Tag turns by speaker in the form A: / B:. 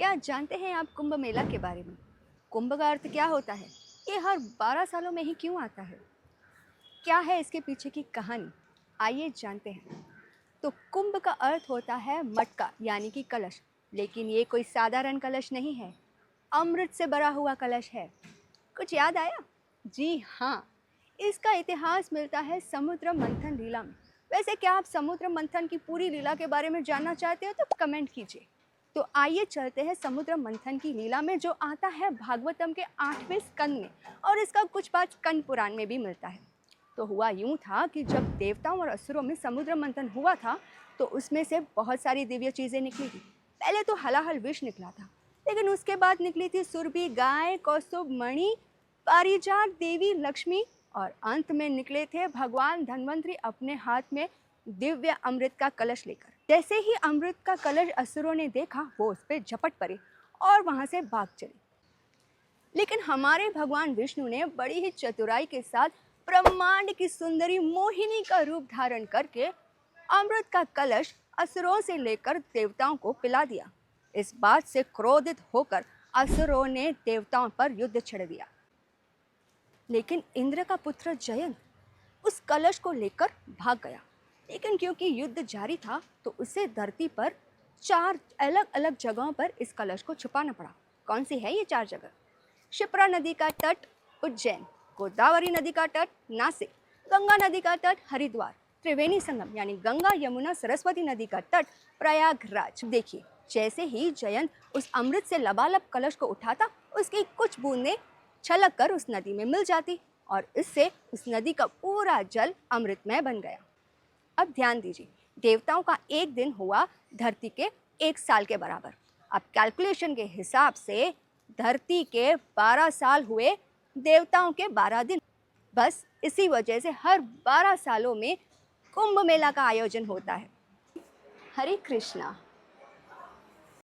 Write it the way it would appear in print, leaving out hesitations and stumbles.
A: क्या जानते हैं आप कुंभ मेला के बारे में? कुंभ का अर्थ क्या होता है? ये हर 12 सालों में ही क्यों आता है? क्या है इसके पीछे की कहानी? आइए जानते हैं। तो कुंभ का अर्थ होता है मटका यानी कि कलश, लेकिन ये कोई साधारण कलश नहीं है। अमृत से भरा हुआ कलश है। कुछ याद आया? जी हाँ, इसका इतिहास मिलता है समुद्र मंथन लीला में। वैसे क्या आप समुद्र मंथन की पूरी लीला के बारे में जानना चाहते हो तो कमेंट कीजिए। तो आइए चलते हैं समुद्र मंथन की लीला में, जो आता है भागवतम के 8वें स्कंद में, और इसका कुछ बात स्कंद पुराण में भी मिलता है। तो हुआ यूं था कि जब देवताओं और असुरों में समुद्र मंथन हुआ था तो उसमें से बहुत सारी दिव्य चीजें निकली थी। पहले तो हलाहल विष निकला था, लेकिन उसके बाद निकली थी सुरभि गाय, कौस्तुभ मणि, पारिजात देवी लक्ष्मी, और अंत में निकले थे भगवान धन्वंतरी अपने हाथ में दिव्य अमृत का कलश लेकर। जैसे ही अमृत का कलश असुरों ने देखा वो उस पर झपट पड़े और वहां से भाग चले। लेकिन हमारे भगवान विष्णु ने बड़ी ही चतुराई के साथ ब्रह्मांड की सुंदरी मोहिनी का रूप धारण करके अमृत का कलश असुरों से लेकर देवताओं को पिला दिया। इस बात से क्रोधित होकर असुरों ने देवताओं पर युद्ध छेड़ दिया। लेकिन इंद्र का पुत्र जयंत उस कलश को लेकर भाग गया। लेकिन क्योंकि युद्ध जारी था तो उसे धरती पर 4 अलग अलग जगहों पर इस कलश को छुपाना पड़ा। कौन सी है ये 4 जगह? शिप्रा नदी का तट उज्जैन, गोदावरी नदी का तट नासिक, गंगा नदी का तट हरिद्वार, त्रिवेणी संगम यानी गंगा यमुना सरस्वती नदी का तट प्रयागराज। देखिए, जैसे ही जयंत उस अमृत से लबालब कलश को उठाता, उसकी कुछ बूंदें छलक कर उस नदी में मिल जाती और इससे उस नदी का पूरा जल अमृतमय बन गया। अब ध्यान दीजिए, देवताओं का एक दिन हुआ धरती के 1 साल के बराबर। अब कैलकुलेशन के हिसाब से धरती के 12 साल हुए देवताओं के 12 दिन। बस इसी वजह से हर 12 सालों में कुंभ मेला का आयोजन होता है। हरे कृष्णा।